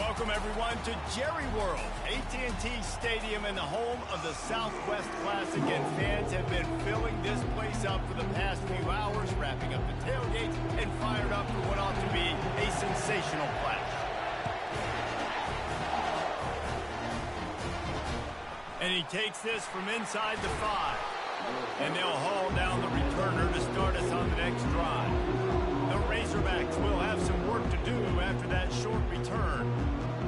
Welcome, everyone, to Jerry World, AT&T Stadium and the home of the Southwest Classic. And fans have been filling this place up for the past few hours, wrapping up the tailgates and fired up for what ought to be a sensational clash. And he takes this from inside the 5. And they'll haul down the returner to start us on the next drive. The Razorbacks will have some work to do after that short return.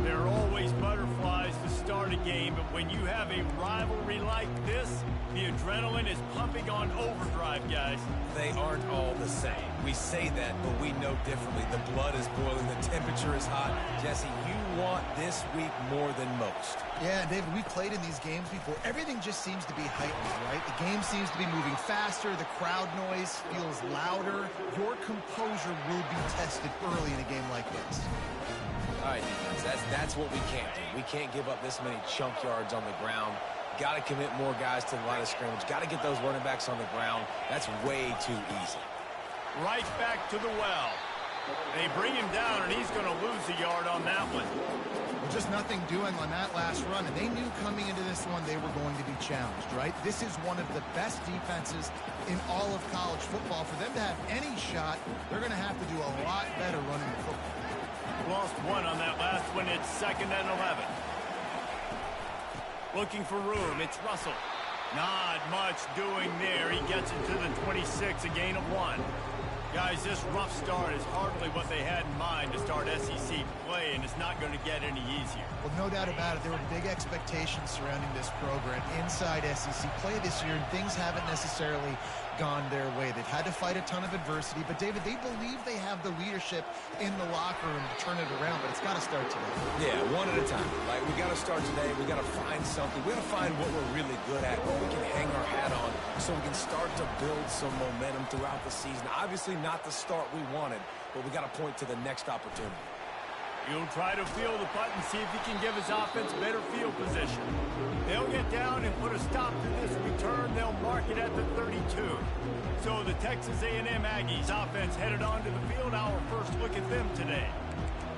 There are always butterflies to start a game, but when you have a rivalry like this, the adrenaline is pumping on overdrive, guys. They aren't all the same. We say that, but we know differently. The blood is boiling. The temperature is hot. Jesse, you want this week more than most. Yeah, David, we've played in these games before. Everything just seems to be heightened, right? The game seems to be moving faster. The crowd noise feels louder. Your composure will be tested early in a game like this. All right, defense, that's what we can't do. We can't give up this many chunk yards on the ground. Got to commit more guys to the line of scrimmage. Got to get those running backs on the ground. That's way too easy. Right back to the well. They bring him down, and he's going to lose a yard on that one. Well, just nothing doing on that last run, and they knew coming into this one they were going to be challenged, right? This is one of the best defenses in all of college football. For them to have any shot, they're going to have to do a lot better running the football. Lost one on that last one. It's 2nd and 11. Looking for room. It's Russell. Not much doing there. He gets it to the 26, a gain of 1. Guys, this rough start is hardly what they had in mind to start SEC play, and it's not going to get any easier. Well, no doubt about it. There were big expectations surrounding this program inside SEC play this year, and things haven't necessarily gone their way. They've had to fight a ton of adversity, but, David, they believe they have the leadership in the locker room to turn it around, but it's got to start today. Yeah, one at a time. Like, we got to start today. We got to find something. We got to find what we're really good at, what we can hang our hat on, so we can start to build some momentum throughout the season. Obviously, not the start we wanted, but we got to point to the next opportunity. He'll try to field the putt and see if he can give his offense better field position. They'll get down and put a stop to this return. They'll mark it at the 32. So the Texas A&M Aggies offense headed onto the field. Our first look at them today.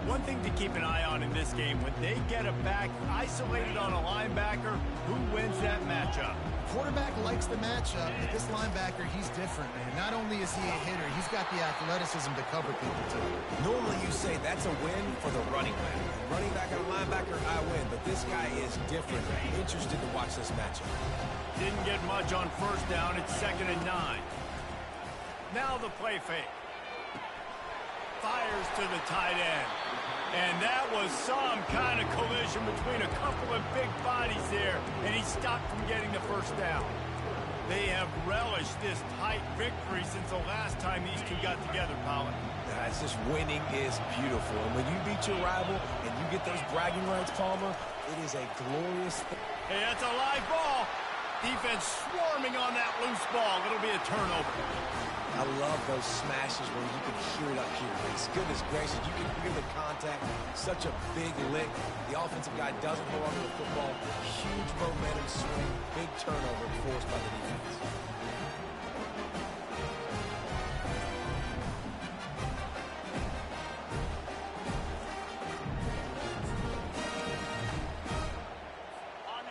One thing to keep an eye on in this game, when they get a back isolated on a linebacker, who wins that matchup? Quarterback likes the matchup, but this linebacker, he's different, man. Not only is he a hitter, he's got the athleticism to cover people, too. Normally you say that's a win for the running back. Running back and a linebacker, I win, but this guy is different. Interested to watch this matchup. Didn't get much on first down. It's 2nd and 9. Now the play fake. Fires to the tight end. And that was some kind of collision between a couple of big bodies there, and he stopped from getting the first down. They have relished this tight victory since the last time these two got together, Pollock. It's just winning is beautiful. And when you beat your rival and you get those bragging rights, Palmer, it is a glorious thing. Hey, that's a live ball. Defense swarming on that loose ball. It'll be a turnover. I love those smashes where you can hear it up here. Goodness gracious, you can hear the contact. Such a big lick. The offensive guy doesn't hold on to the football. Huge momentum swing. Big turnover forced by the defense.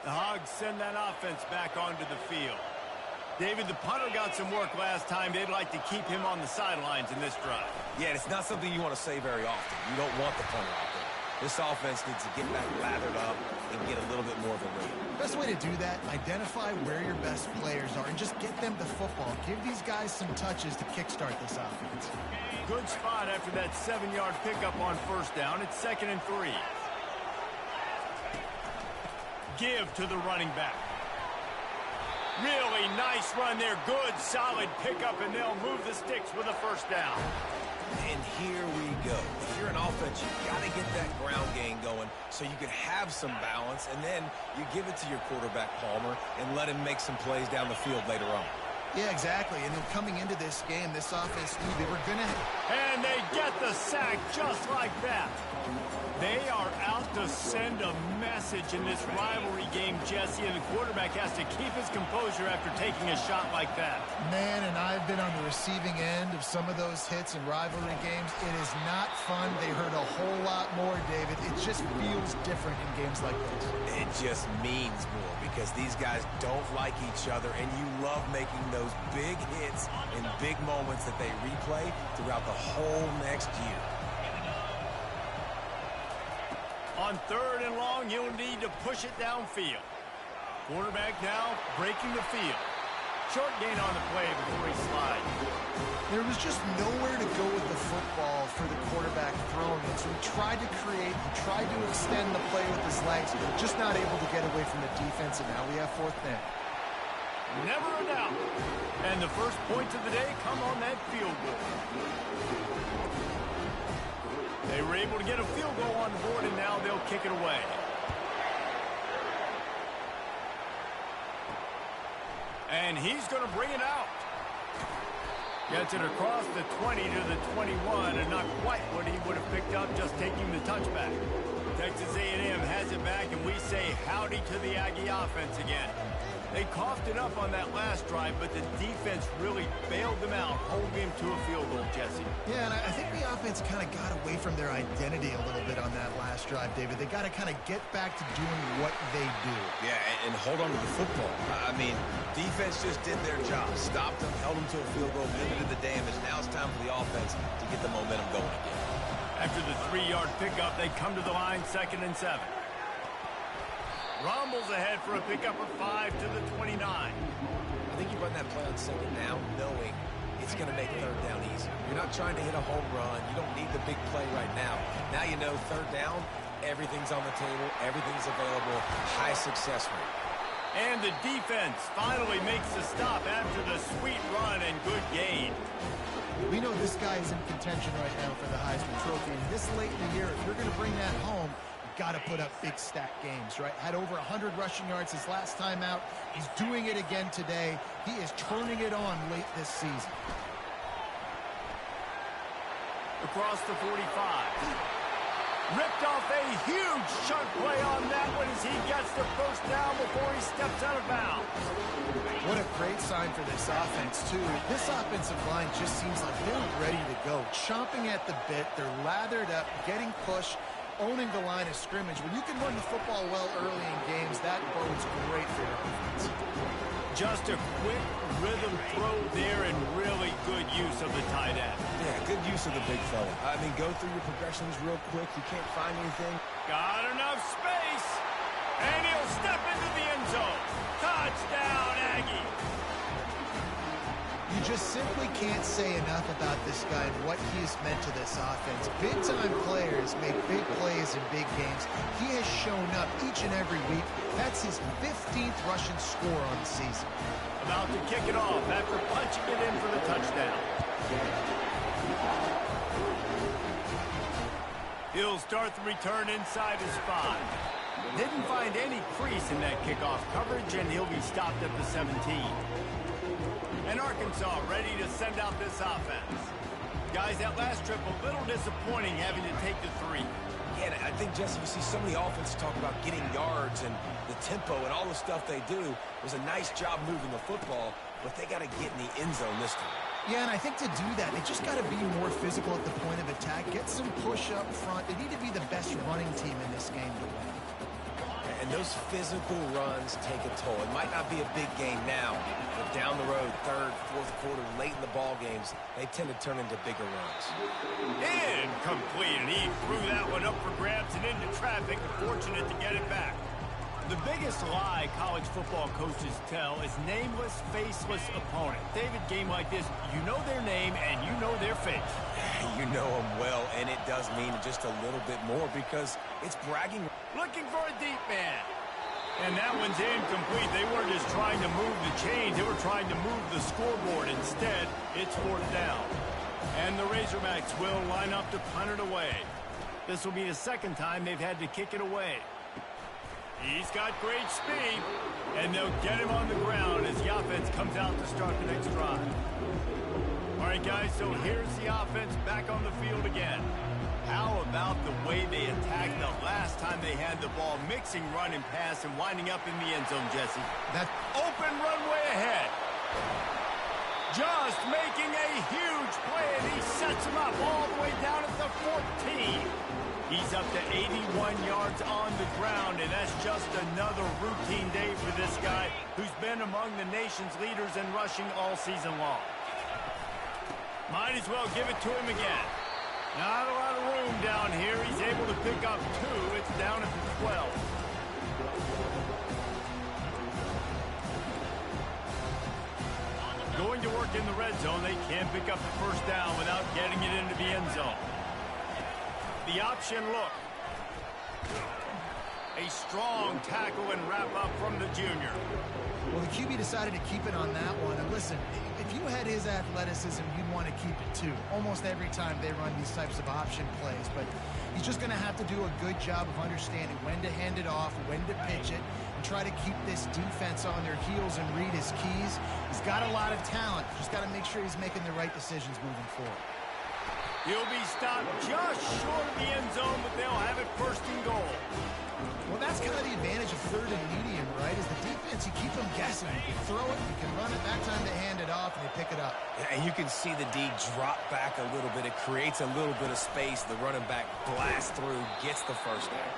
The Hogs send that offense back onto the field. David, the punter got some work last time. They'd like to keep him on the sidelines in this drive. Yeah, it's not something you want to say very often. You don't want the punter out there. This offense needs to get back lathered up and get a little bit more of a rhythm. Best way to do that, identify where your best players are and just get them to football. Give these guys some touches to kickstart this offense. Good spot after that 7-yard pickup on first down. It's 2nd and 3. Give to the running back. Really nice run there. Good, solid pickup, and they'll move the sticks with a first down. And here we go. If you're an offense, you've got to get that ground game going so you can have some balance, and then you give it to your quarterback, Palmer, and let him make some plays down the field later on. Yeah, exactly. And then coming into this game, this offense knew they were going to... And they get the sack just like that. They are out to send a message in this rivalry game, Jesse, and the quarterback has to keep his composure after taking a shot like that. Man, and I've been on the receiving end of some of those hits in rivalry games. It is not fun. They hurt a whole lot more, David. It just feels different in games like this. It just means more because these guys don't like each other, and you love making those big hits in big moments that they replay throughout the whole next year. On 3rd and long, he'll need to push it downfield. Quarterback now breaking the field. Short gain on the play before he slides. There was just nowhere to go with the football for the quarterback throwing it. So he tried to create, he tried to extend the play with his legs, just not able to get away from the defense, and now we have 4th down. Never a doubt. And the first points of the day come on that field goal. They were able to get a field goal on the board, and now they'll kick it away. And he's going to bring it out. Gets it across the 20 to the 21, and not quite what he would have picked up just taking the touchback. Texas A&M has it back, and we say howdy to the Aggie offense again. They coughed it up on that last drive, but the defense really bailed them out, holding him to a field goal, Jesse. Yeah, and I think the offense kind of got away from their identity a little bit on that last drive, David. They got to kind of get back to doing what they do. Yeah, and hold on to the football. I mean, defense just did their job. Stopped them, held them to a field goal, limited the damage. Now it's time for the offense to get the momentum going again. After the 3-yard pickup, they come to the line, 2nd and 7. Rumbles ahead for a pickup of 5 to the 29. I think you run that play on 2nd down knowing it's going to make 3rd down easy. You're not trying to hit a home run. You don't need the big play right now. Now you know 3rd down, everything's on the table, everything's available, high success rate. And the defense finally makes the stop after the sweet run and good gain. We know this guy is in contention right now for the Heisman Trophy. And this late in the year, if you're going to bring that home, got to put up big stack games, right? Had over 100 rushing yards his last time out. He's doing it again today. He is turning it on late this season. Across the 45. Ripped off a huge chunk play on that one as he gets the first down before he steps out of bounds. What a great sign for this offense, too. This offensive line just seems like they're ready to go. Chomping at the bit. They're lathered up, getting pushed, owning the line of scrimmage. When you can run the football well early in games, that bodes great for your offense. Just a quick rhythm throw there and really good use of the tight end. Yeah, good use of the big fella. I mean, go through your progressions real quick. You can't find anything. Got enough space. And he'll step into the end zone. Touchdown, Aggie. You just simply can't say enough about this guy and what he has meant to this offense. Big-time players make big plays in big games. He has shown up each and every week. That's his 15th rushing score on the season. About to kick it off after punching it in for the touchdown. He'll start the return inside his 5. Didn't find any crease in that kickoff coverage, and he'll be stopped at the 17. And Arkansas ready to send out this offense. Guys, that last trip a little disappointing having to take the 3. Yeah, and I think, Jesse, you see so many offenses talk about getting yards and the tempo and all the stuff they do. It was a nice job moving the football, but they got to get in the end zone this time. Yeah, and I think to do that, they just got to be more physical at the point of attack, get some push up front. They need to be the best running team in this game to win. And those physical runs take a toll. It might not be a big game now, but down the road, 3rd, 4th quarter, late in the ball games, they tend to turn into bigger runs. Incomplete, and he threw that one up for grabs and into traffic, fortunate to get it back. The biggest lie college football coaches tell is nameless, faceless opponent. David, game like this, you know their name and you know their face. You know them well, and it does mean just a little bit more because it's bragging. Looking for a deep man. And that one's incomplete. They weren't just trying to move the chains. They were trying to move the scoreboard. Instead, it's 4th down. And the Razorbacks will line up to punt it away. This will be the 2nd time they've had to kick it away. He's got great speed, And they'll get him on the ground as the offense comes out to start the next drive. All right, guys, so here's the offense back on the field again. How about the way they attacked the last time they had the ball, mixing run and pass and winding up in the end zone, Jesse? That open runway ahead. Just making a huge play, and he sets him up all the way down at the 14. He's up to 81 yards on the ground, and that's just another routine day for this guy who's been among the nation's leaders in rushing all season long. Might as well give it to him again. Not a lot of room down here. He's able to pick up 2. It's down at the 12. Going to work in the red zone. They can't pick up the first down without getting it into the end zone. The option look. A strong tackle and wrap up from the junior. Well, the QB decided to keep it on that one. And listen, if you had his athleticism, you'd want to keep it too. Almost every time they run these types of option plays. But he's just going to have to do a good job of understanding when to hand it off, when to pitch it, and try to keep this defense on their heels and read his keys. He's got a lot of talent. Just got to make sure he's making the right decisions moving forward. He'll be stopped just short of the end zone, but they'll have it first and goal. Well, that's kind of the advantage of third and medium, right? Is the defense, you keep them guessing. You can throw it, you can run it. That time they hand it off, and they pick it up. Yeah, and you can see the D drop back a little bit. It creates a little bit of space. The running back blasts through, gets the first down.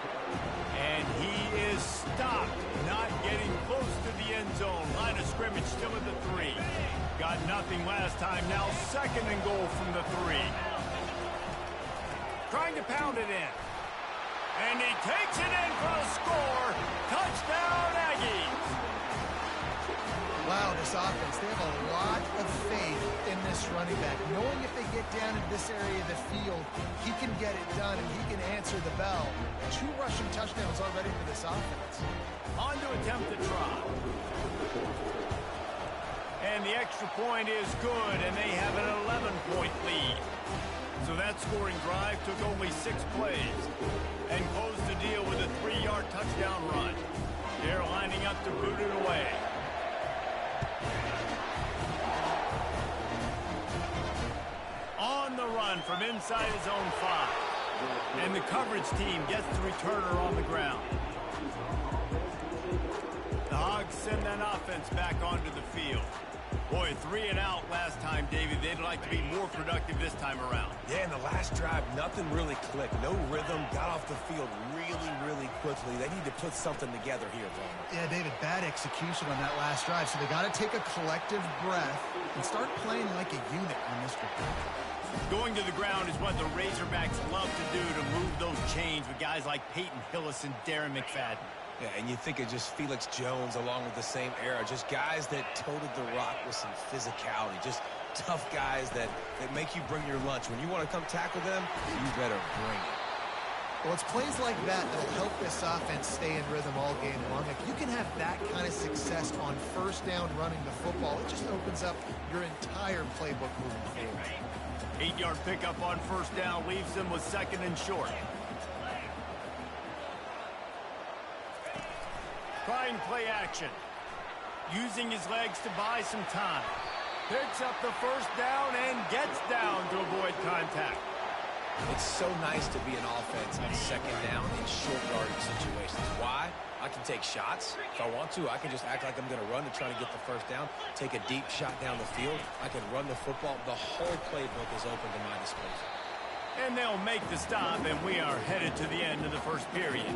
And he is stopped, not getting close to the end zone. Line of scrimmage still at the 3. Got nothing last time. Now second and goal from the 3. Trying to pound it in. And he takes it in for a score. Touchdown, Aggies. Wow, this offense, they have a lot of faith in this running back. Knowing if they get down in this area of the field, he can get it done and he can answer the bell. 2 rushing touchdowns already for this offense. On to attempt the try. And the extra point is good, and they have an 11-point lead. So that scoring drive took only 6 plays and closed the deal with a 3-yard touchdown run. They're lining up to boot it away. On the run from inside his own 5. And the coverage team gets the returner on the ground. The Hogs send that offense back onto the field. Boy, 3 and out last time, David. They'd like to be more productive this time around. Yeah, in the last drive, nothing really clicked. No rhythm, got off the field really quickly. They need to put something together here, Palmer. Yeah, David, bad execution on that last drive. So they got to take a collective breath and start playing like a unit on this drive. Going to the ground is what the Razorbacks love to do to move those chains with guys like Peyton Hillis and Darren McFadden. Yeah, and you think of just Felix Jones along with the same era. Just guys that toted the rock with some physicality. Just tough guys that make you bring your lunch. When you want to come tackle them, you better bring it. Well, it's plays like that that'll help this offense stay in rhythm all game long. If you can have that kind of success on first down running the football, it just opens up your entire playbook moving forward. 8-yard pickup on first down leaves them with second and short. Trying play action. Using his legs to buy some time. Picks up the first down and gets down to avoid contact. It's so nice to be an offense on second down in short yardage situations. Why? I can take shots. If I want to, I can just act like I'm going to run to try to get the first down, take a deep shot down the field. I can run the football. The whole playbook is open to my disposal. And they'll make the stop, and we are headed to the end of the first period.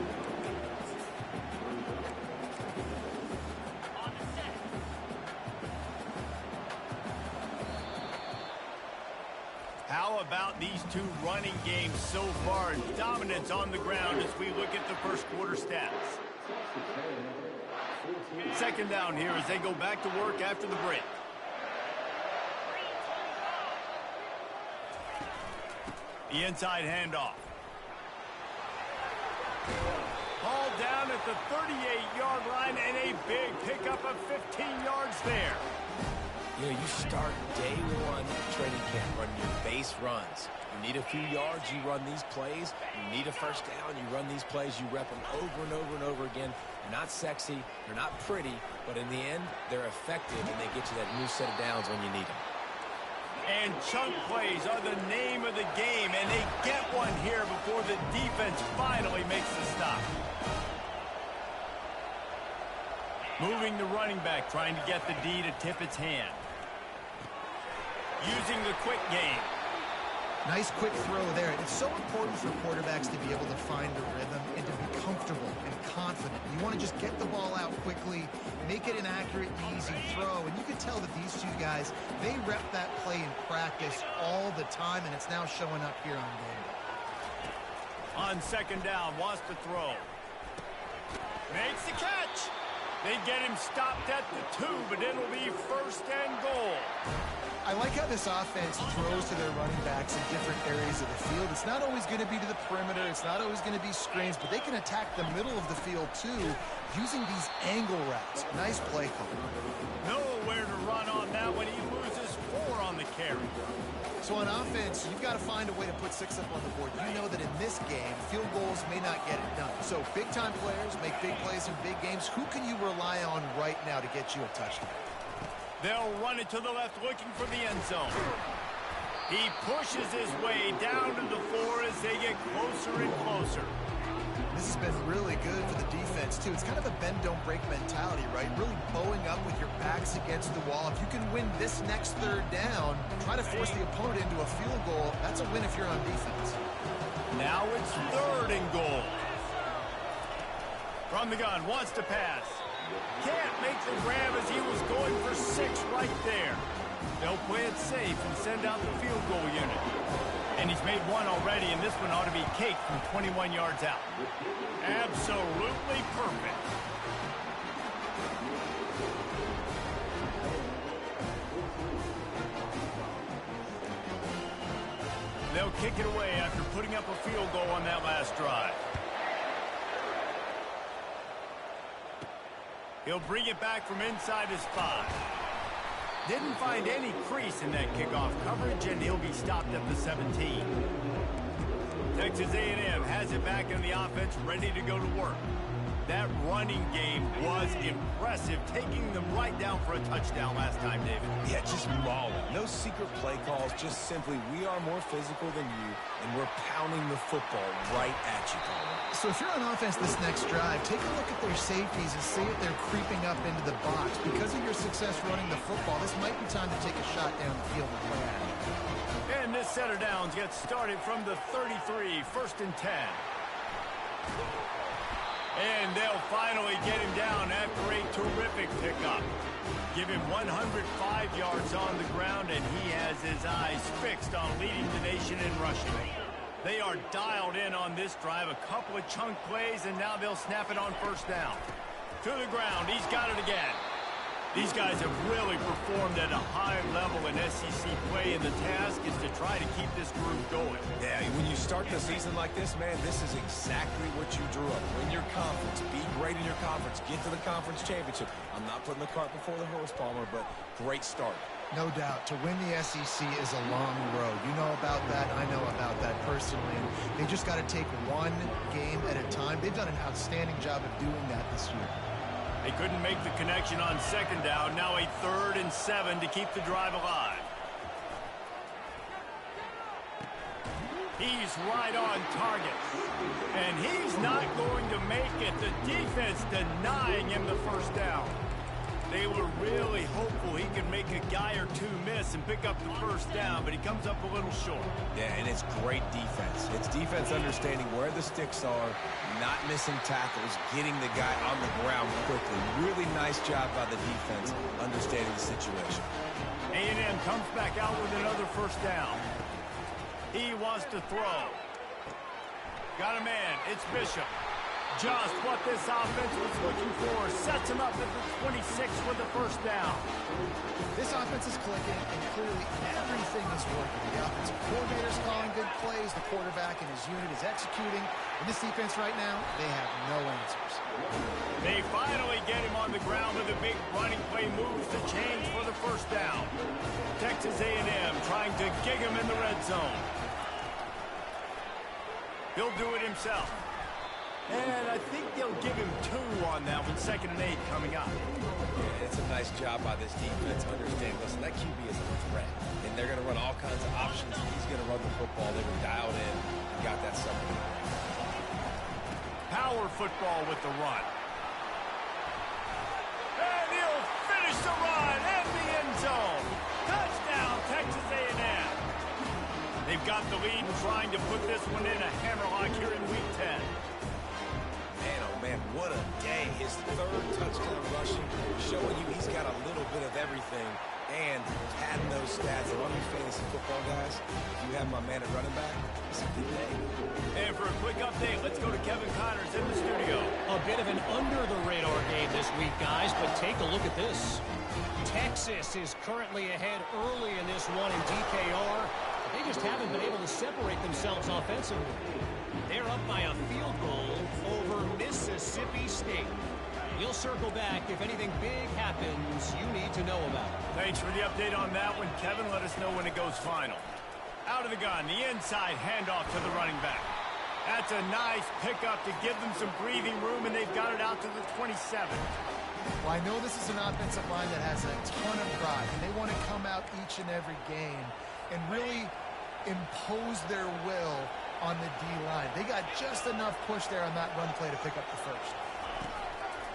How about these 2 running games so far? Dominance on the ground as we look at the first quarter stats. Second down here as they go back to work after the break. The inside handoff. Ball down at the 38-yard line and a big pickup of 15 yards there. You know, you start day 1 of training camp running your base runs. You need a few yards, you run these plays. You need a first down, you run these plays. You rep them over and over and over again. They're not sexy, they're not pretty, but in the end, they're effective, and they get you that new set of downs when you need them. And chunk plays are the name of the game, and they get one here before the defense finally makes the stop. Moving the running back, trying to get the D to tip its hand. Using the quick game. Nice quick throw there. It's so important for quarterbacks to be able to find a rhythm and to be comfortable and confident. You want to just get the ball out quickly, make it an accurate, easy throw. And you can tell that these two guys, they rep that play in practice all the time, and it's now showing up here on game day. On second down, wants to throw. Makes the catch. They get him stopped at the 2, but it'll be first and goal. I like how this offense throws to their running backs in different areas of the field. It's not always going to be to the perimeter. It's not always going to be screens, but they can attack the middle of the field, too, using these angle routes. Nice play call. Nowhere to run on that when he loses 4 on the carry. So on offense, you've got to find a way to put 6 up on the board. You know that in this game, field goals may not get it done. So big-time players make big plays in big games. Who can you rely on right now to get you a touchdown? They'll run it to the left, looking for the end zone. He pushes his way down to the floor as they get closer and closer. This has been really good for the defense, too. It's kind of a bend-don't-break mentality, right? Really bowing up with your backs against the wall. If you can win this next third down, try to force the opponent into a field goal. That's a win if you're on defense. Now it's third and goal. From the gun, wants to pass. Can't make the grab as he was going for 6 right there. They'll play it safe and send out the field goal unit. And he's made 1 already, and this one ought to be cake from 21 yards out. Absolutely perfect. They'll kick it away after putting up a field goal on that last drive. He'll bring it back from inside his 5. Didn't find any crease in that kickoff coverage, and he'll be stopped at the 17. Texas A&M has it back in the offense, ready to go to work. That running game was impressive, taking them right down for a touchdown last time, David. Yeah, just mauling. No secret play calls, just simply we are more physical than you, and we're pounding the football right at you, Paul. So if you're on offense this next drive, take a look at their safeties and see if they're creeping up into the box. Because of your success running the football, this might be time to take a shot down the field and play at it. And this set of downs gets started from the 33, first and 10. And they'll finally get him down after a terrific pickup. Give him 105 yards on the ground, and he has his eyes fixed on leading the nation in rushing. They are dialed in on this drive, a couple of chunk plays, and now they'll snap it on first down. To the ground, he's got it again. These guys have really performed at a high level in SEC play, and the task is to try to keep this group going. Yeah, when you start the season like this, man, this is exactly what you drew up. Win your conference, be great in your conference, get to the conference championship. I'm not putting the cart before the horse, Palmer, but great start. No doubt. To win the SEC is a long road. You know about that. I know about that personally. And they just got to take one game at a time. They've done an outstanding job of doing that this year. They couldn't make the connection on second down. Now a 3rd and 7 to keep the drive alive. He's right on target. And he's not going to make it. The defense denying him the first down. They were really hopeful he could make a guy or 2 miss and pick up the first down, but he comes up a little short. Yeah, and it's great defense. It's defense understanding where the sticks are, not missing tackles, getting the guy on the ground quickly. Really nice job by the defense understanding the situation. A&M comes back out with another first down. He wants to throw. Got a man. It's Bishop. Just what this offense was looking for. Sets him up at the 26 with the first down. This offense is clicking, and clearly everything is working. The offensive coordinator's calling good plays. The quarterback and his unit is executing. And this defense right now, they have no answers. They finally get him on the ground with a big running play, moves the chains for the first down. Texas A&M trying to gig him in the red zone. He'll do it himself. And I think they'll give him 2 on that one. 2nd and 8 coming up. Yeah, it's a nice job by this defense. Understand, listen, that QB is a threat. And they're going to run all kinds of options. He's going to run the football. They were dialed in and got that something. Power football with the run. And he'll finish the run in the end zone. Touchdown, Texas A&M. They've got the lead and trying to put this one in a hammerlock here in Week 10. Man, oh man, what a day. His 3rd touchdown rushing, showing you he's got a little bit of everything. And adding those stats, and all you fantasy football guys, if you have my man at running back, it's a good day. And for a quick update, let's go to Kevin Connors in the studio. A bit of an under-the-radar game this week, guys, but take a look at this. Texas is currently ahead early in this one in DKR. They just haven't been able to separate themselves offensively. They're up by a field goal over Mississippi State. We'll circle back if anything big happens you need to know about. Thanks for the update on that one, Kevin. Let us know when it goes final. Out of the gun, the inside handoff to the running back. That's a nice pickup to give them some breathing room, and they've got it out to the 27. Well, I know this is an offensive line that has a ton of pride, and they want to come out each and every game and really impose their will on the D-line. They got just enough push there on that run play to pick up the first.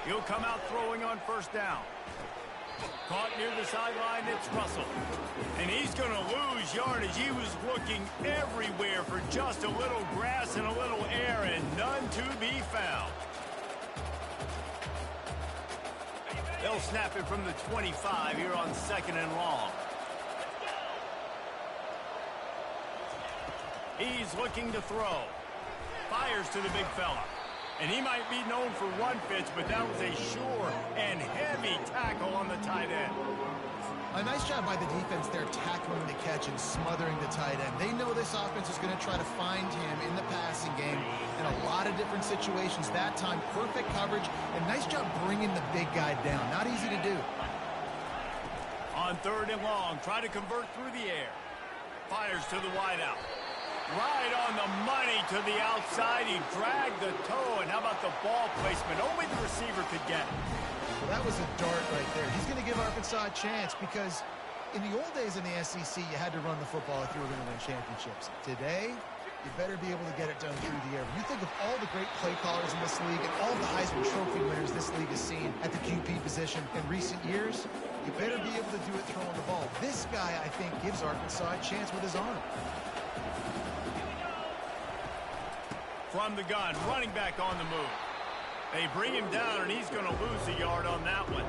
He'll come out throwing on 1st down. Caught near the sideline, it's Russell. And he's going to lose yardage. He was looking everywhere for just a little grass and a little air, and none to be found. They'll snap it from the 25 here on 2nd and long. He's looking to throw. Fires to the big fella. And he might be known for one pitch, but that was a sure and heavy tackle on the tight end. A nice job by the defense there, tackling the catch and smothering the tight end. They know this offense is going to try to find him in the passing game in a lot of different situations. That time, perfect coverage, and nice job bringing the big guy down. Not easy to do. On 3rd and long, try to convert through the air. Fires to the wideout. Right on the money to the outside. He dragged the toe, and how about the ball placement? Only the receiver could get it. Well, that was a dart right there. He's going to give Arkansas a chance because in the old days in the SEC, you had to run the football if you were going to win championships. Today, you better be able to get it done through the air. When you think of all the great play callers in this league and all the Heisman Trophy winners this league has seen at the QB position in recent years, you better be able to do it throwing the ball. This guy, I think, gives Arkansas a chance with his arm. From the gun, running back on the move. They bring him down, and he's going to lose a yard on that one.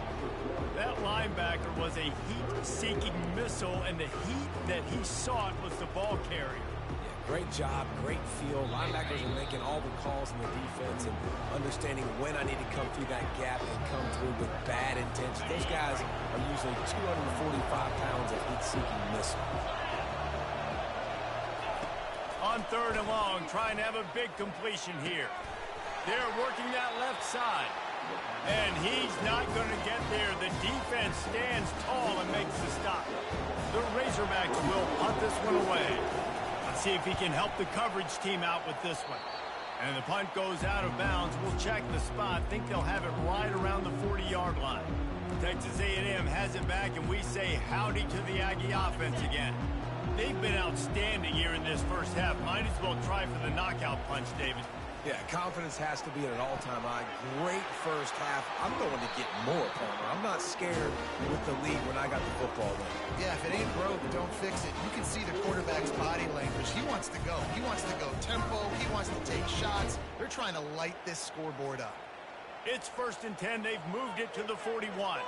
That linebacker was a heat-seeking missile, and the heat that he sought was the ball carrier. Yeah, great job, great feel. Linebackers are making all the calls in the defense and understanding when I need to come through that gap and come through with bad intention. Those guys are usually 245 pounds of heat-seeking missile. On 3rd and long, trying to have a big completion here. They're working that left side. And he's not going to get there. The defense stands tall and makes the stop. The Razorbacks will punt this one away. Let's see if he can help the coverage team out with this one. And the punt goes out of bounds. We'll check the spot. Think they'll have it right around the 40-yard line. Texas A&M has it back, and we say howdy to the Aggie offense again. They've been outstanding here in this first half. Might as well try for the knockout punch, David. Yeah, confidence has to be at an all-time high. Great first half. I'm going to get more, Palmer. I'm not scared with the lead when I got the football in. Yeah, if it ain't broke, don't fix it. You can see the quarterback's body language. He wants to go. He wants to go tempo. He wants to take shots. They're trying to light this scoreboard up. It's 1st and 10. They've moved it to the 41.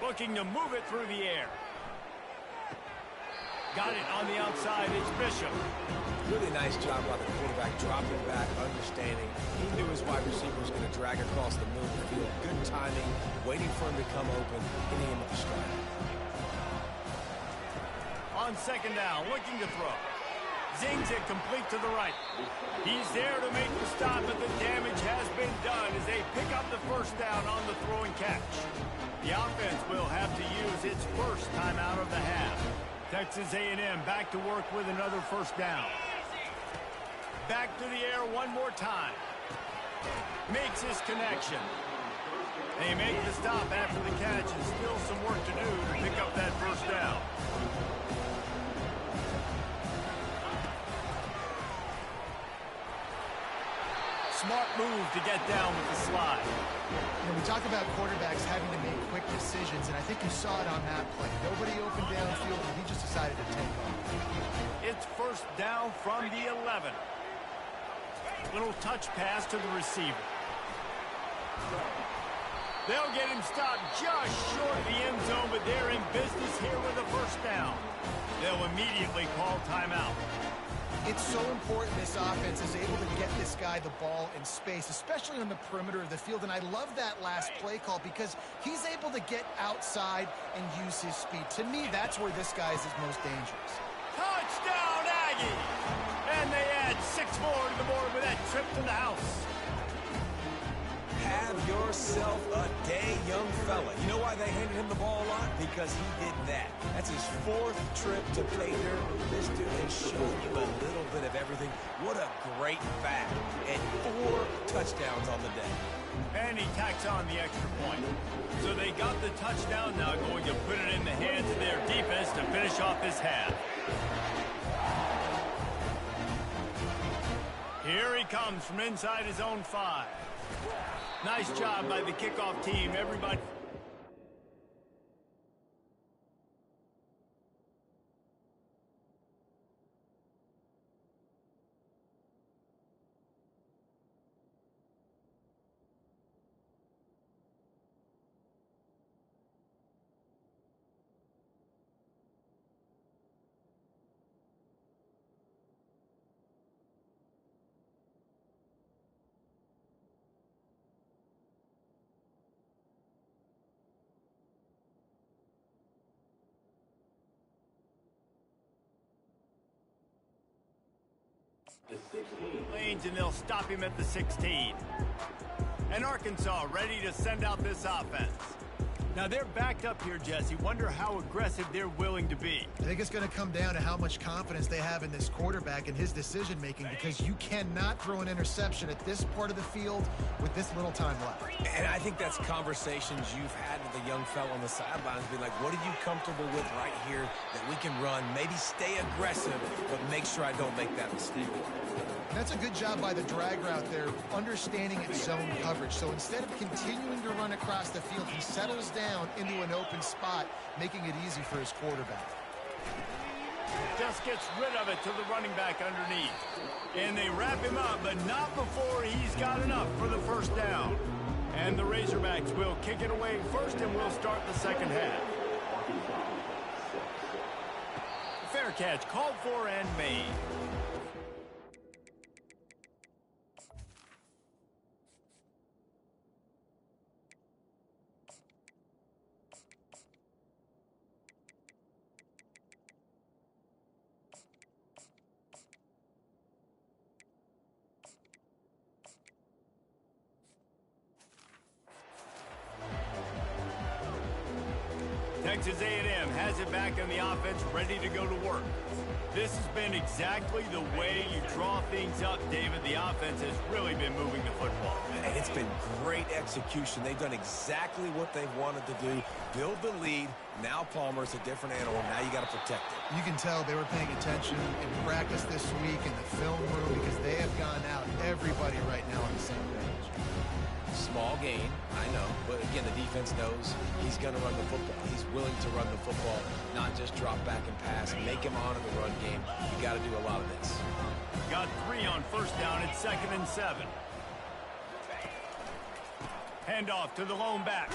Looking to move it through the air. Got it on the outside. It's Bishop. Really nice job by the quarterback, dropping back, understanding. He knew his wide receiver was going to drag across the middle of the field. Good timing, waiting for him to come open, hitting him with the strike. On 2nd down, looking to throw. Zings it complete to the right. He's there to make the stop, but the damage has been done as they pick up the 1st down on the throwing catch. The offense will have to use its first time out of the half. Texas A&M back to work with another 1st down. Back to the air one more time. Makes his connection. They make the stop after the catch, and still some work to do to pick up that first down. Smart move to get down with the slide. You know, we talk about quarterbacks having to make quick decisions, and I think you saw it on that play. Nobody opened downfield, and he just decided to take off. It's first down from the 11. Little touch pass to the receiver. They'll get him stopped just short of the end zone, but they're in business here with a first down. They'll immediately call timeout. It's so important this offense is able to get this guy the ball in space, especially on the perimeter of the field. And I love that last play call because he's able to get outside and use his speed. To me, that's where this guy is his most dangerous. Touchdown, Aggies! And they add 6 more to the board with that trip to the house. Have yourself a day, young fella. You know why they handed him the ball a lot? Because he did that. That's his 4th trip to pay dirt. This dude has shown you a little bit of everything. What a great back. And 4 touchdowns on the day. And he tacks on the extra point. So they got the touchdown, now going to put it in the hands of their defense to finish off this half. Here he comes from inside his own 5. Nice job by the kickoff team, everybody. Lanes, and they'll stop him at the 16. And Arkansas ready to send out this offense. Now they're backed up here, Jesse. Wonder how aggressive they're willing to be. I think it's going to come down to how much confidence they have in this quarterback and his decision-making, because you cannot throw an interception at this part of the field with this little time left. And I think that's conversations you've had with the young fella on the sidelines, being like, what are you comfortable with right here that we can run? Maybe stay aggressive, but make sure I don't make that mistake. That's a good job by the drag route there, understanding its zone coverage. So instead of continuing to run across the field, he settles down into an open spot, making it easy for his quarterback. Just gets rid of it to the running back underneath. And they wrap him up, but not before he's got enough for the first down. And the Razorbacks will kick it away first, and we'll start the second half. Fair catch called for and made. Texas A&M has it back on the offense, ready to go to work. This has been exactly the way you draw things up, David. The offense has really been moving the football. And it's been great execution. They've done exactly what they've wanted to do. Build the lead. Now Palmer's a different animal. Now you got to protect it. You can tell they were paying attention in practice this week in the film room, because they have gone out, everybody right now on the same page. Small gain, I know, but again, the defense knows he's going to run the football. He's willing to run the football, not just drop back and pass, make him honor the run game. You got to do a lot of this. Got 3 on first down. It's 2nd and 7. Handoff to the lone back.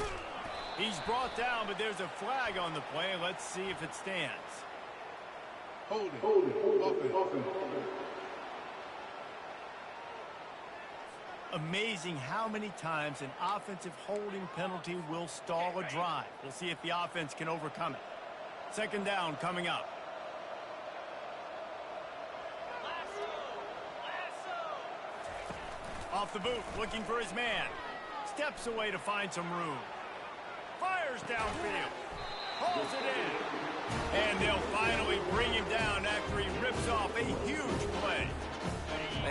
He's brought down, but there's a flag on the play. Let's see if it stands. Hold it. Open. Amazing how many times an offensive holding penalty will stall a drive. We'll see if the offense can overcome it. 2nd down coming up. Off the boot, looking for his man. Steps away to find some room. Fires downfield. Pulls it in. And they'll finally bring him down after he rips off a huge play.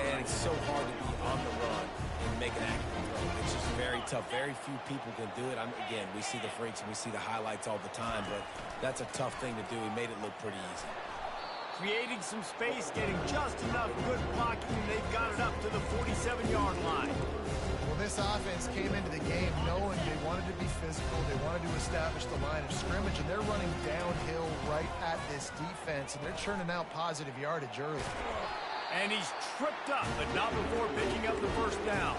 And it's so hard to be on the run and make an accurate throw. It's just very tough. Very few people can do it. Again, we see the freaks and we see the highlights all the time, but that's a tough thing to do. He made it look pretty easy. Creating some space, getting just enough good blocking, and they've got it up to the 47-yard line. Well, this offense came into the game knowing they wanted to be physical, they wanted to establish the line of scrimmage, and they're running downhill right at this defense, and they're churning out positive yardage early. And he's tripped up, but not before picking up the first down.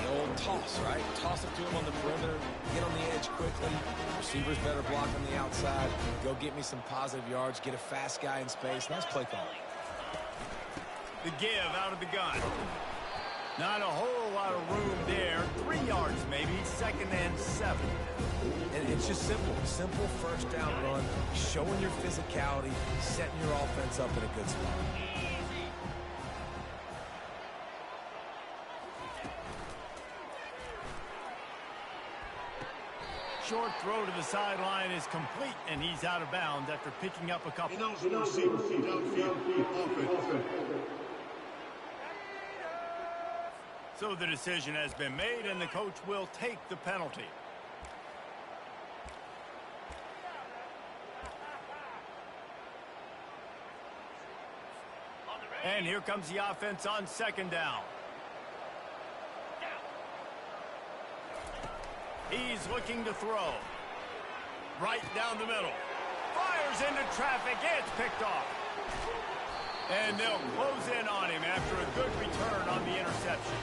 The old toss, right? Toss it to him on the perimeter, get on the edge quickly. Receivers better block on the outside. Go get me some positive yards, get a fast guy in space. Nice play call. The give out of the gun. Not a whole lot of room there. 3 yards maybe, 2nd and 7. And it's just simple. Simple first down run, showing your physicality, setting your offense up in a good spot. Short throw to the sideline is complete, and he's out of bounds after picking up a couple. So the decision has been made, and the coach will take the penalty. And here comes the offense on 2nd down. He's looking to throw. Right down the middle. Fires into traffic. It's picked off. And they'll close in on him after a good return on the interception.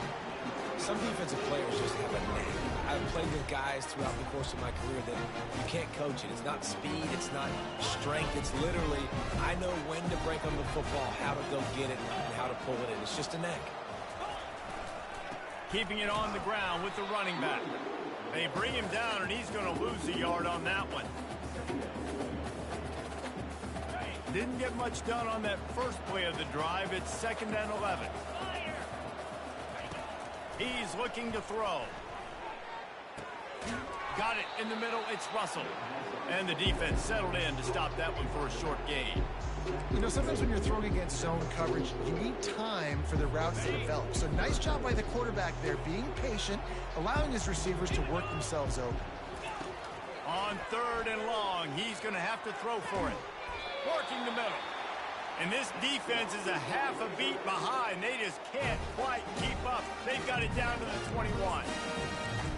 Some defensive players just have a knack. I've played with guys throughout the course of my career that you can't coach it. It's not speed. It's not strength. It's literally, I know when to break on the football, how to go get it, and how to pull it in. It's just a knack. Keeping it on the ground with the running back. They bring him down, and he's going to lose a yard on that one. Didn't get much done on that first play of the drive. It's 2nd and 11. He's looking to throw. Got it in the middle. It's Russell. And the defense settled in to stop that one for a short gain. You know, sometimes when you're throwing against zone coverage, you need time for the routes to develop. So nice job by the quarterback there, being patient, allowing his receivers to work themselves open. On 3rd and long, he's going to have to throw for it. Working the middle. And this defense is a half a beat behind. They just can't quite keep up. They've got it down to the 21.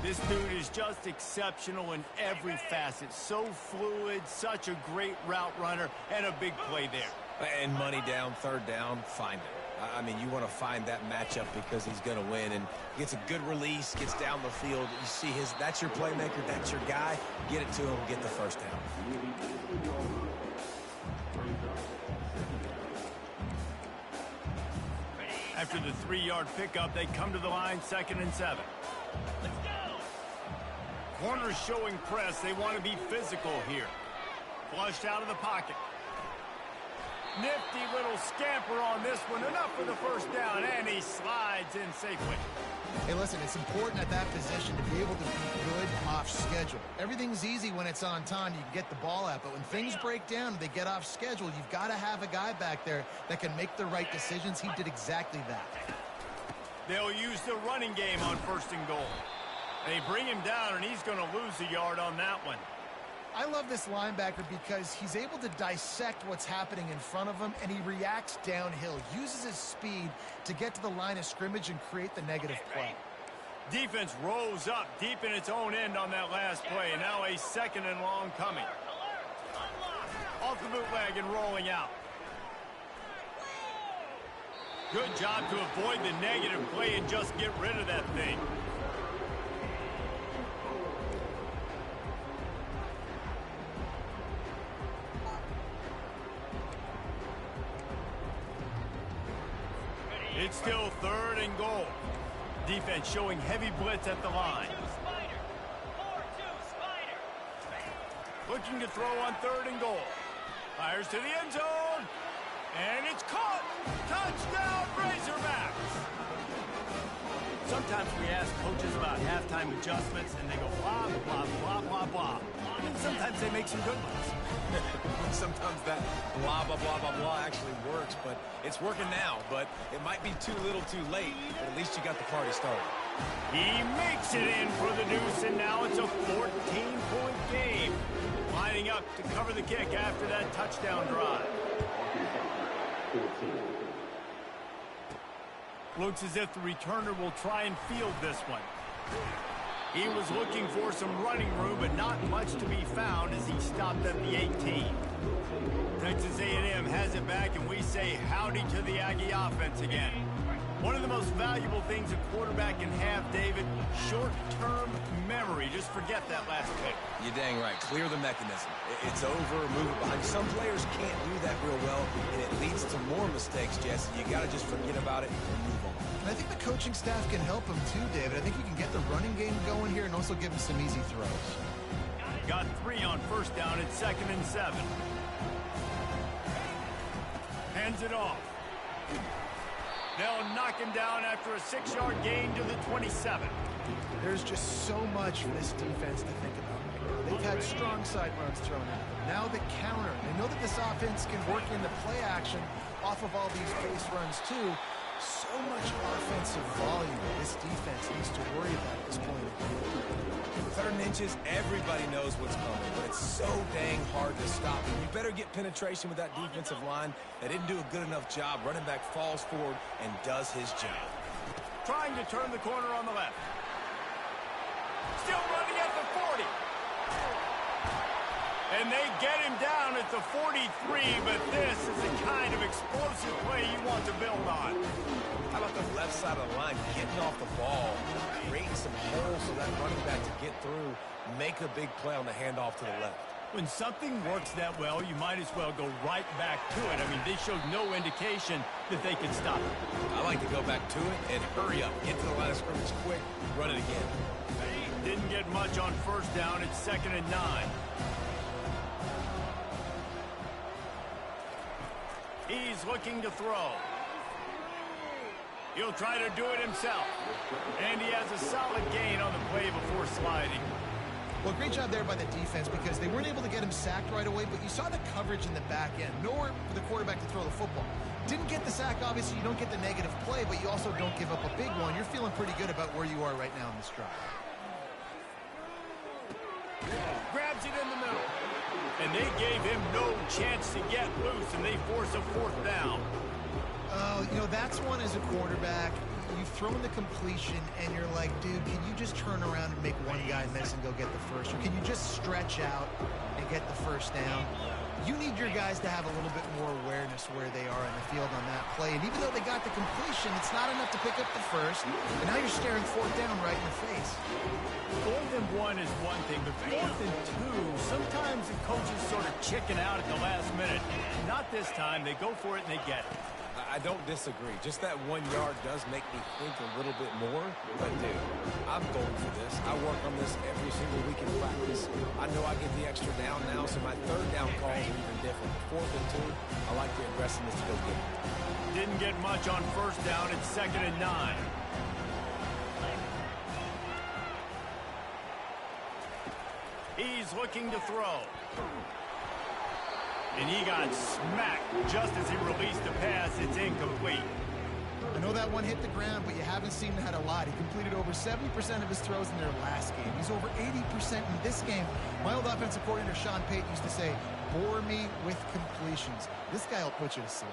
This dude is just exceptional in every facet. So fluid, such a great route runner, and a big play there. And money down, 3rd down, find it. I mean, you want to find that matchup because he's going to win. And gets a good release, gets down the field. You see that's your playmaker, that's your guy. Get it to him, get the first down. After the 3-yard pickup, they come to the line, 2nd and 7. Let's go. Corners showing press. They want to be physical here. Flushed out of the pocket. Nifty little scamper on this one. Enough for the first down, and he slides in safely. Hey, listen, it's important at that position to be able to be good off schedule. Everything's easy when it's on time. You can get the ball out, but when things break down and they get off schedule, you've got to have a guy back there that can make the right decisions. He did exactly that. They'll use the running game on 1st and goal. They bring him down, and he's going to lose a yard on that one. I love this linebacker because he's able to dissect what's happening in front of him, and he reacts downhill, uses his speed to get to the line of scrimmage and create the negative play. Defense rolls up deep in its own end on that last play. Now a 2nd and long coming. Off the bootleg and rolling out. Good job to avoid the negative play and just get rid of that thing. It's still 3rd and goal. Defense showing heavy blitz at the line. Looking to throw on 3rd and goal. Fires to the end zone. And it's caught. Touchdown, Razorbacks. So sometimes we ask coaches about halftime adjustments, and they go blah, blah, blah, blah, blah. And sometimes they make some good ones. Sometimes that blah, blah, blah, blah, blah actually works, but it's working now. But it might be too little too late, but at least you got the party started. He makes it in for the deuce, and now it's a 14-point game. Lining up to cover the kick after that touchdown drive. Looks as if the returner will try and field this one. He was looking for some running room, but not much to be found as he stopped at the 18. Texas A&M has it back, and we say howdy to the Aggie offense again. One of the most valuable things a quarterback can have, David, short-term memory. Just forget that last pick. You're dang right. Clear the mechanism. It's over, move it behind. Some players can't do that real well, and it leads to more mistakes, Jesse. You got to just forget about it and move on. And I think the coaching staff can help him too, David. I think you can get the running game going here and also give him some easy throws. Got 3 on first down at 2nd and 7. Hands it off. They'll knock him down after a 6-yard gain to the 27. There's just so much for this defense to think about right now. They've had strong side runs thrown at them. Now the counter. They know that this offense can work into play action off of all these base runs too. So much offensive volume this defense needs to worry about at this point. 3rd and inches, everybody knows what's coming, but it's so dang hard to stop. And you better get penetration with that defensive line. They didn't do a good enough job. Running back falls forward and does his job. Trying to turn the corner on the left. Still running at the 40. And they get him down at the 43, but this is the kind of explosive play you want to build on. How about the left side of the line getting off the ball, creating some holes so that running back to get through, make a big play on the handoff to the left. When something works that well, you might as well go right back to it. I mean, they showed no indication that they could stop it. I like to go back to it and hurry up. Get to the line of scrimmage quick, run it again. Didn't get much on first down. It's 2nd and 9. He's looking to throw. He'll try to do it himself. And he has a solid gain on the play before sliding. Well, great job there by the defense because they weren't able to get him sacked right away, but you saw the coverage in the back end. Nowhere for the quarterback to throw the football. Didn't get the sack, obviously. You don't get the negative play, but you also don't give up a big one. You're feeling pretty good about where you are right now in this drive. Grabs it in the middle. And they gave him no chance to get loose, and they force a 4th down. You know, that's one as a quarterback. You've thrown the completion, and you're like, dude, can you just turn around and make one guy miss and go get the first? Or can you just stretch out and get the first down? You need your guys to have a little bit more awareness where they are in the field on that play. And even though they got the completion, it's not enough to pick up the first. And now you're staring 4th down right in the face. 4th and 1 is one thing, but 4th and 2, sometimes the coaches sort of chicken out at the last minute. Not this time. They go for it and they get it. I don't disagree. Just that 1 yard does make me think a little bit more. But, dude, I'm going for this. I work on this every single week in practice. I know I get the extra down now, so my 3rd down calls are even different. 4th and 2, I like the aggressiveness to go get it. Didn't get much on first down. It's 2nd and 9. He's looking to throw. And he got smacked just as he released the pass. It's incomplete. I know that one hit the ground, but you haven't seen that a lot. He completed over 70% of his throws in their last game. He's over 80% in this game. My old offensive coordinator, Sean Payton, used to say, bore me with completions. This guy will put you to sleep.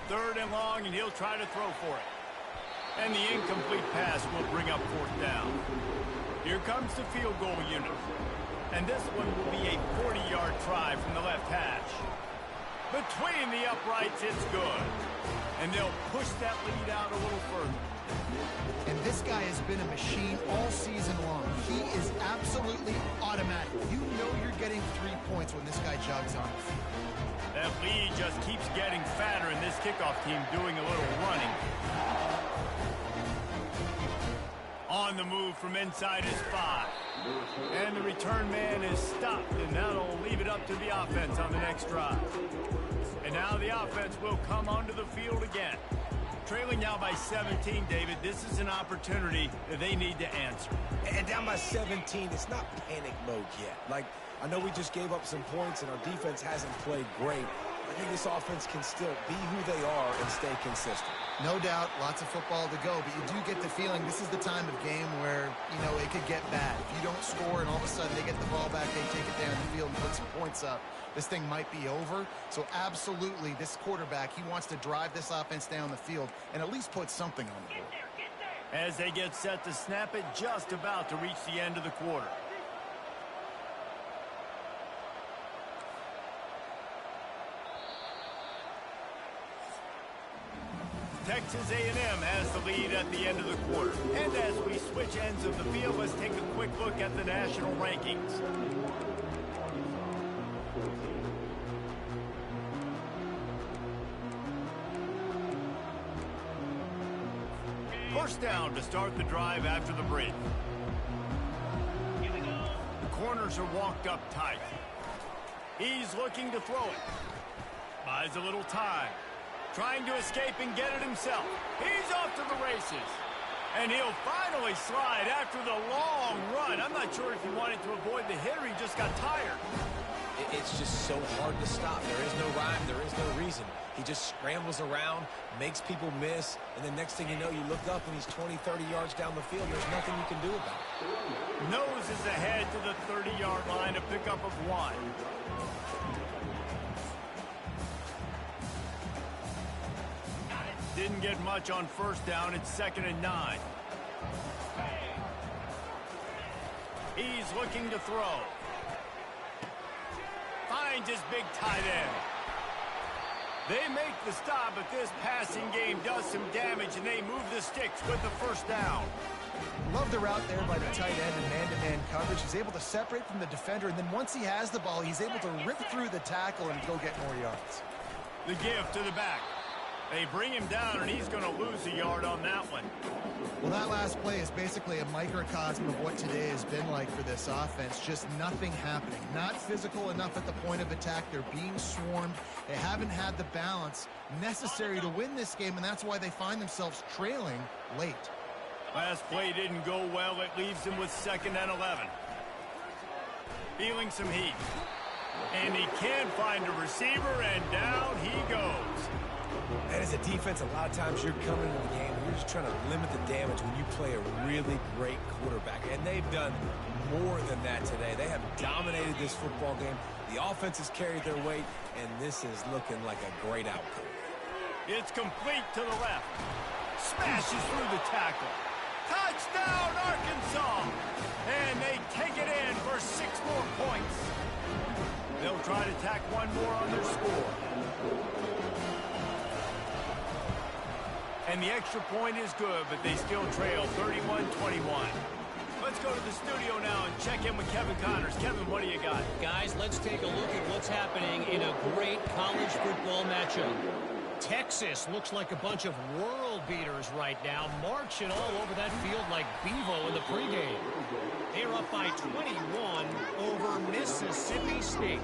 Third and long, and he'll try to throw for it. And the incomplete pass will bring up 4th down. Here comes the field goal unit. And this one will be a 40-yard try from the left hash. Between the uprights, it's good. And they'll push that lead out a little further. And this guy has been a machine all season long. He is absolutely automatic. You know you're getting 3 points when this guy jogs on the field. That lead just keeps getting fatter, and this kickoff team doing a little running. On On the move from inside his 5. And the return man is stopped, and that'll leave it up to the offense on the next drive. And now the offense will come onto the field again. Trailing now by 17, David. This is an opportunity that they need to answer. And down by 17, it's not panic mode yet. Like, I know we just gave up some points and our defense hasn't played great. I think this offense can still be who they are and stay consistent. No doubt, lots of football to go, but you do get the feeling this is the time of game where, you know, it could get bad. If you don't score and all of a sudden they get the ball back, they take it down the field and put some points up, this thing might be over. So absolutely, this quarterback, he wants to drive this offense down the field and at least put something on the board. As they get set to snap it, just about to reach the end of the quarter. Texas A&M has the lead at the end of the quarter. And as we switch ends of the field, let's take a quick look at the national rankings. First down to start the drive after the break. The corners are walked up tight. He's looking to throw it. Buys a little time. Trying to escape and get it himself. He's off to the races. And he'll finally slide after the long run. I'm not sure if he wanted to avoid the hit or he just got tired. It's just so hard to stop. There is no rhyme. There is no reason. He just scrambles around, makes people miss, and then next thing you know, you look up and he's 20, 30 yards down the field. There's nothing you can do about it. Noses ahead to the 30-yard line, a pickup of 1. Didn't get much on first down. It's 2nd and 9. He's looking to throw. Finds his big tight end. They make the stop, but this passing game does some damage, and they move the sticks with the first down. Love the route there by the tight end and man-to-man coverage. He's able to separate from the defender, and then once he has the ball, he's able to rip through the tackle and go get more yards. The give to the back. They bring him down, and he's going to lose a yard on that one. Well, that last play is basically a microcosm of what today has been like for this offense. Just nothing happening. Not physical enough at the point of attack. They're being swarmed. They haven't had the balance necessary to win this game, and that's why they find themselves trailing late. Last play didn't go well. It leaves them with 2nd and 11. Feeling some heat. And he can find a receiver, and down he goes. And as a defense, a lot of times you're coming into the game and you're just trying to limit the damage when you play a really great quarterback. And they've done more than that today. They have dominated this football game. The offense has carried their weight, and this is looking like a great outcome. It's complete to the left. Smashes through the tackle. Touchdown, Arkansas! And they take it in for 6 more points. They'll try to tack one more on their score. And the extra point is good, but they still trail 31-21. Let's go to the studio now and check in with Kevin Connors. Kevin, what do you got? Guys, let's take a look at what's happening in a great college football matchup. Texas looks like a bunch of world beaters right now, marching all over that field like Bevo in the pregame. They're up by 21 over Mississippi State.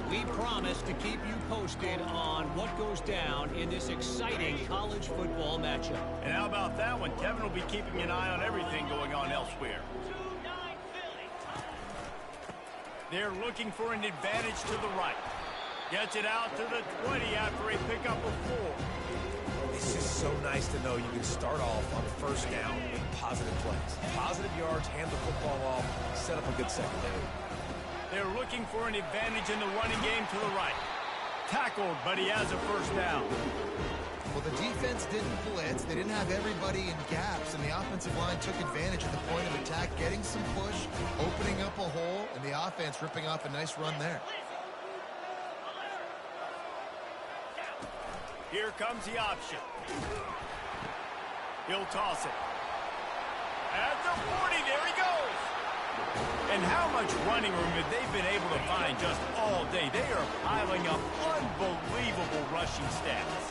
We promise to keep you posted on what goes down in this exciting college football matchup. And how about that one? Kevin will be keeping an eye on everything going on elsewhere. They're looking for an advantage to the right. Gets it out to the 20 after a pickup of 4. It's just so nice to know you can start off on first down with positive plays. Positive yards, hand the football off, set up a good secondary. They're looking for an advantage in the running game to the right. Tackled, but he has a first down. Well, the defense didn't blitz. They didn't have everybody in gaps, and the offensive line took advantage at the point of attack, getting some push, opening up a hole, and the offense ripping off a nice run there. Here comes the option. He'll toss it. At the 40, there he goes. And how much running room have they been able to find just all day? They are piling up unbelievable rushing stats.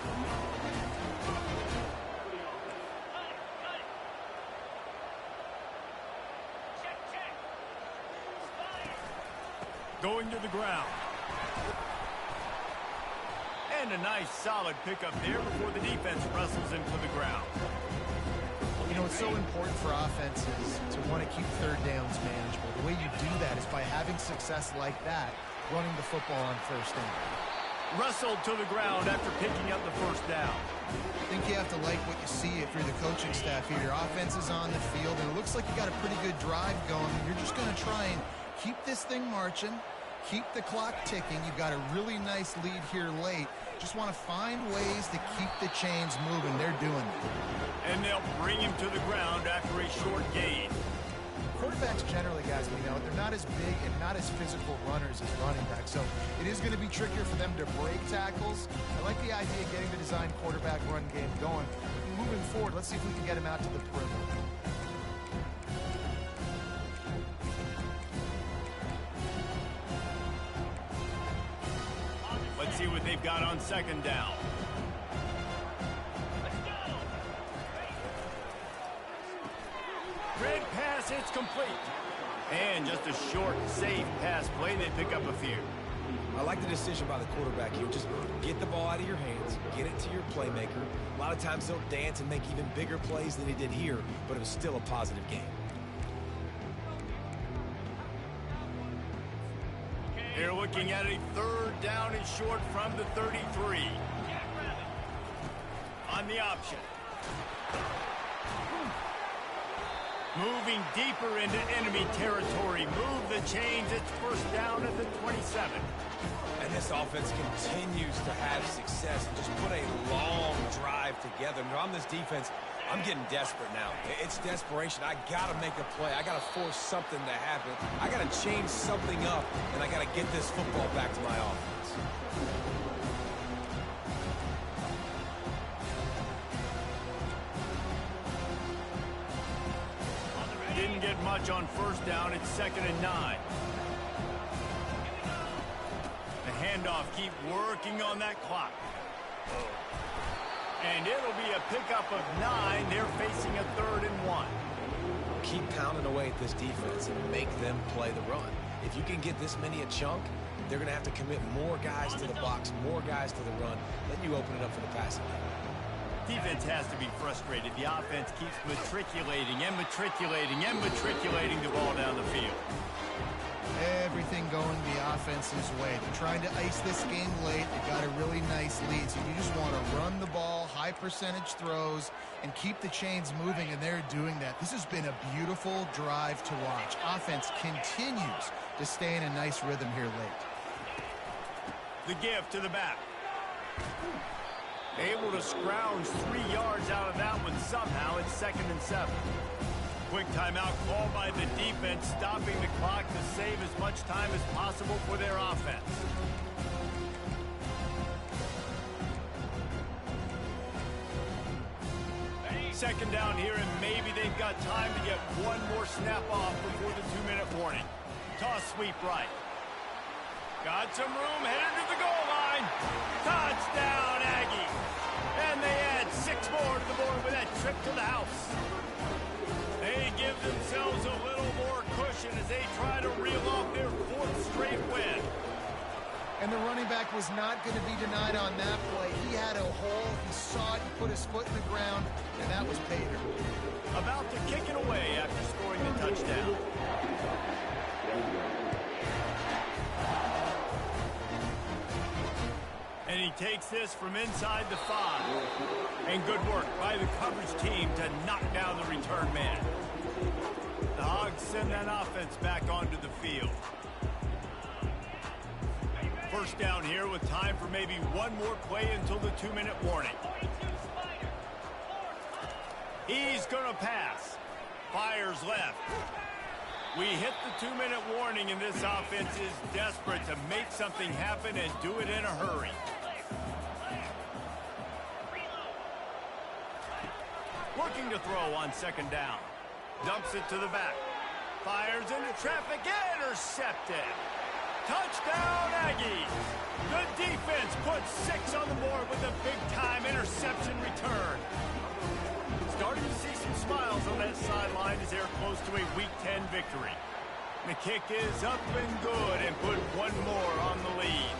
Going to the ground. And a nice solid pickup there before the defense wrestles him to the ground. You know, it's so important for offenses to want to keep third downs manageable. The way you do that is by having success like that, running the football on first down. Wrestled to the ground after picking up the first down. I think you have to like what you see if you're the coaching staff here. Your offense is on the field, and it looks like you got a pretty good drive going. You're just going to try and keep this thing marching, keep the clock ticking. You've got a really nice lead here late. Just want to find ways to keep the chains moving. They're doing it. And they'll bring him to the ground after a short gain. Quarterbacks generally, guys, we know, they're not as big and not as physical runners as running backs. So it is going to be trickier for them to break tackles. I like the idea of getting the design quarterback run game going. Moving forward, let's see if we can get him out to the perimeter. Let's see what they've got on second down. Red pass, it's complete. And just a short, safe pass play. They pick up a few. I like the decision by the quarterback here. Just get the ball out of your hands, get it to your playmaker. A lot of times they'll dance and make even bigger plays than he did here, but it was still a positive game. They're looking at a third down and short from the 33. On the option. Moving deeper into enemy territory. Move the chains. It's first down at the 27. And this offense continues to have success and just put a long drive together. And on this defense, I'm getting desperate now. It's desperation. I got to make a play. I got to force something to happen. I got to change something up, and I got to get this football back to my offense. Didn't get much on first down. It's 2nd and 9. The handoff, keep working on that clock. And it'll be a pickup of 9. They're facing a 3rd and 1. Keep pounding away at this defense and make them play the run. If you can get this many a chunk, they're going to have to commit more guys to the box, more guys to the run. Then you open it up for the passing game. Defense has to be frustrated. The offense keeps matriculating and matriculating and matriculating the ball down the field. Everything going the offense's way. They're trying to ice this game late. They got a really nice lead, so you just want to run the ball, high percentage throws, and keep the chains moving, and they're doing that. This has been a beautiful drive to watch. Offense continues to stay in a nice rhythm here late. The give to the back. Able to scrounge 3 yards out of that one somehow. It's 2nd and 7. Quick timeout called by the defense, stopping the clock to save as much time as possible for their offense. Second down here, and maybe they've got time to get one more snap off before the 2-minute warning. Toss sweep right. Got some room, headed to the goal line. Touchdown, Aggie. And they add 6 more to the board with that trip to the house. They give themselves a little more cushion as they try to reel off their 4th straight win. And the running back was not going to be denied on that play. He had a hole, he saw it, he put his foot in the ground, and that was pay dirt. About to kick it away after scoring the touchdown. And he takes this from inside the 5. And good work by the coverage team to knock down the return man. The Hogs send that offense back onto the field. First down here with time for maybe one more play until the 2-minute warning. He's going to pass. Fires left. We hit the 2-minute warning, and this offense is desperate to make something happen and do it in a hurry. Looking to throw on second down. Dumps it to the back. Fires into traffic. Intercepted. Touchdown, Aggies. The defense puts 6 on the board with a big-time interception return. Starting to see some smiles on that sideline as they're close to a Week 10 victory. The kick is up and good and put one more on the lead.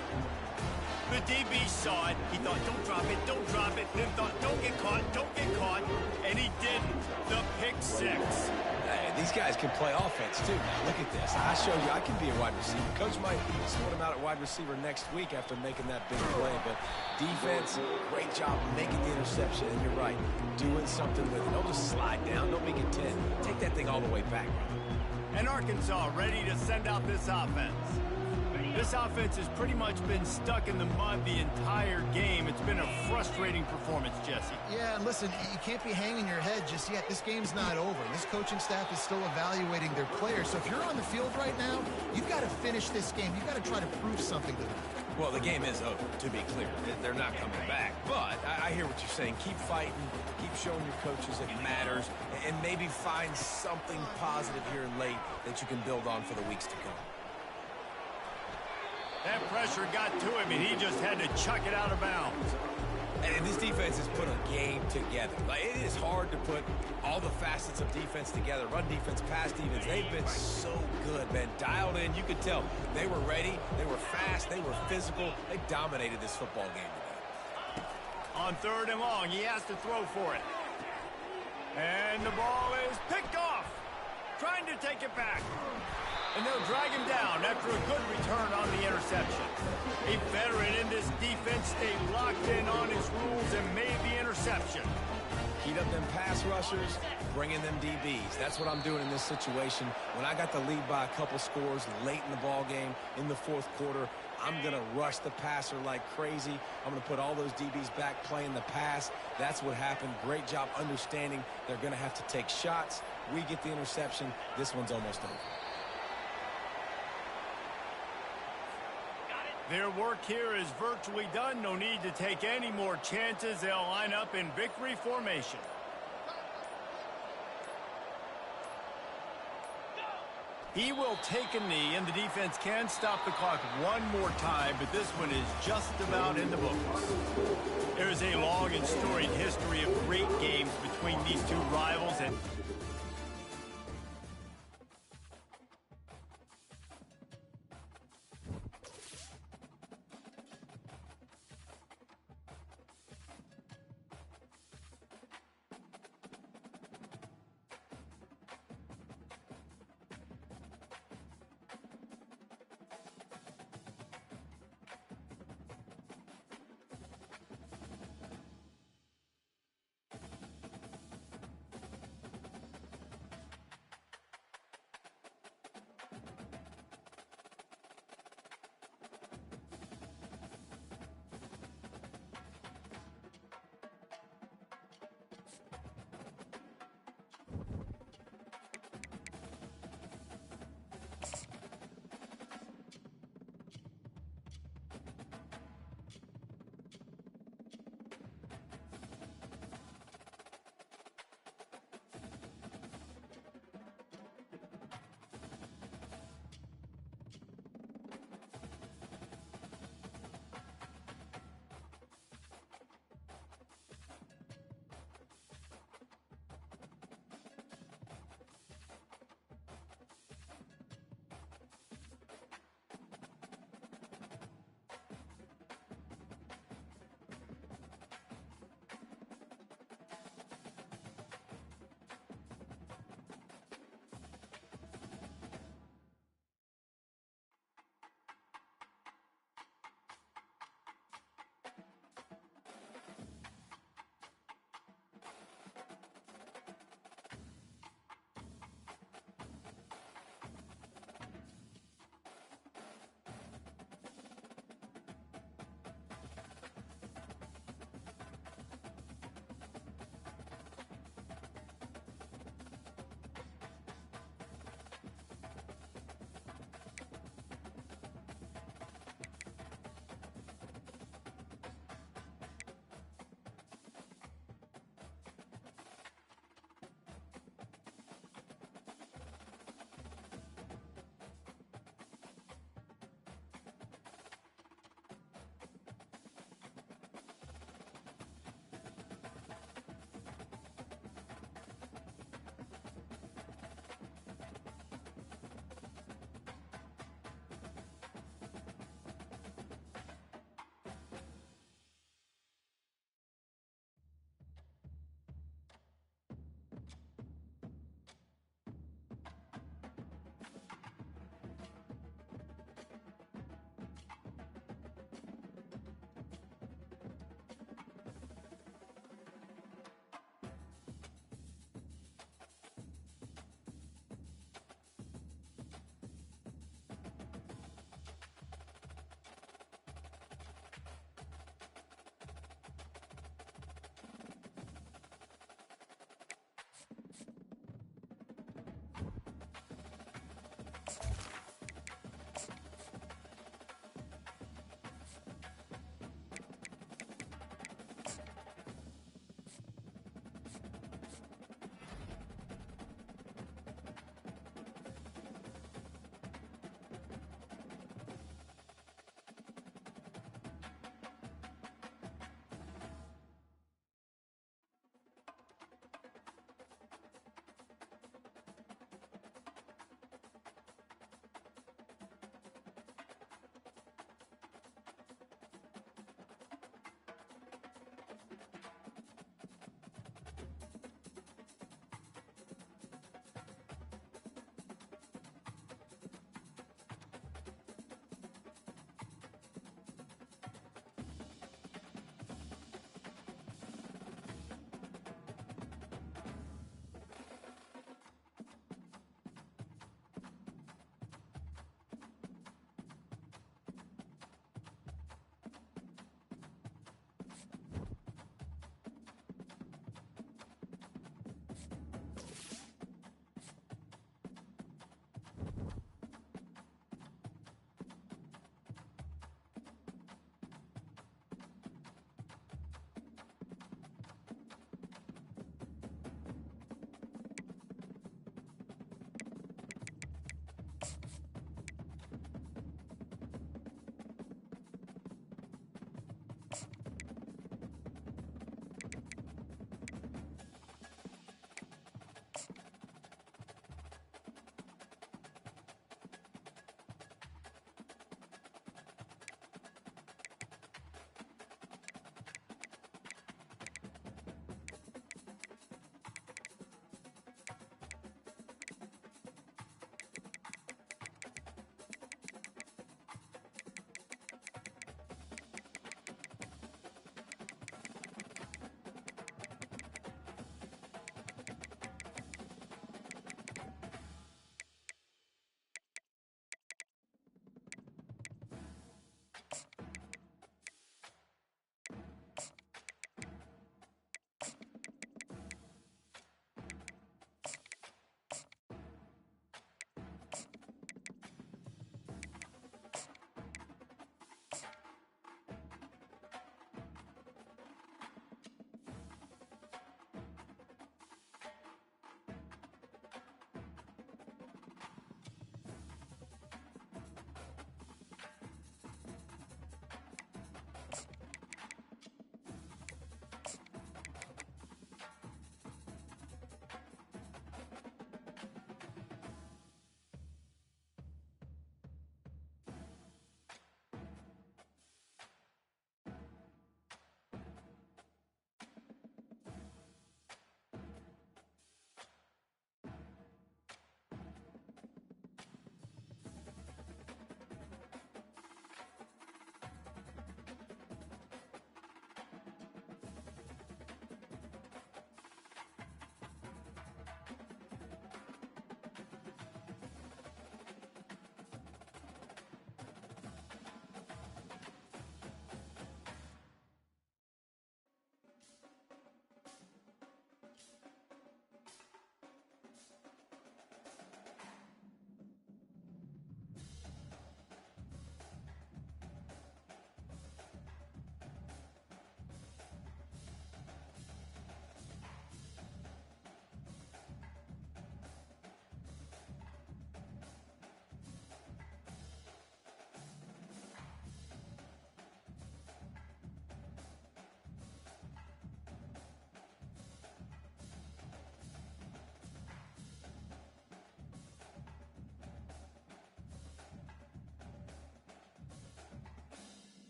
The DB saw it. He thought, don't drop it. Then thought, don't get caught. And he didn't. The pick six. Hey, these guys can play offense, too. Now, look at this. I showed you I can be a wide receiver. Coach might sort him out at wide receiver next week after making that big play. But defense, great job making the interception. And you're right, doing something with it. Don't just slide down. Don't make it 10. Take that thing all the way back. And Arkansas ready to send out this offense. This offense has pretty much been stuck in the mud the entire game. It's been a frustrating performance, Jesse. Yeah, and listen, you can't be hanging your head just yet. This game's not over. This coaching staff is still evaluating their players. So if you're on the field right now, you've got to finish this game. You've got to try to prove something to them. Well, the game is over, to be clear. They're not coming back. But I hear what you're saying. Keep fighting. Keep showing your coaches it matters. And maybe find something positive here late that you can build on for the weeks to come. That pressure got to him, and he just had to chuck it out of bounds. And this defense has put a game together. Like, it is hard to put all the facets of defense together. Run defense, pass defense. They've been so good, man. Dialed in. You could tell they were ready. They were fast. They were physical. They dominated this football game today. On 3rd and long, he has to throw for it. And the ball is picked off. Trying to take it back. And they'll drag him down after a good return on the interception. A veteran in this defense stayed locked in on his rules and made the interception. Heat up them pass rushers, bring in them DBs. That's what I'm doing in this situation. When I got the lead by a couple scores late in the ball game, in the 4th quarter, I'm going to rush the passer like crazy. I'm going to put all those DBs back playing the pass. That's what happened. Great job understanding they're going to have to take shots. We get the interception. This one's almost over. Their work here is virtually done. No need to take any more chances. They'll line up in victory formation. He will take a knee, and the defense can stop the clock one more time, but this one is just about in the books. There's a long and storied history of great games between these two rivals, and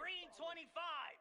green 25.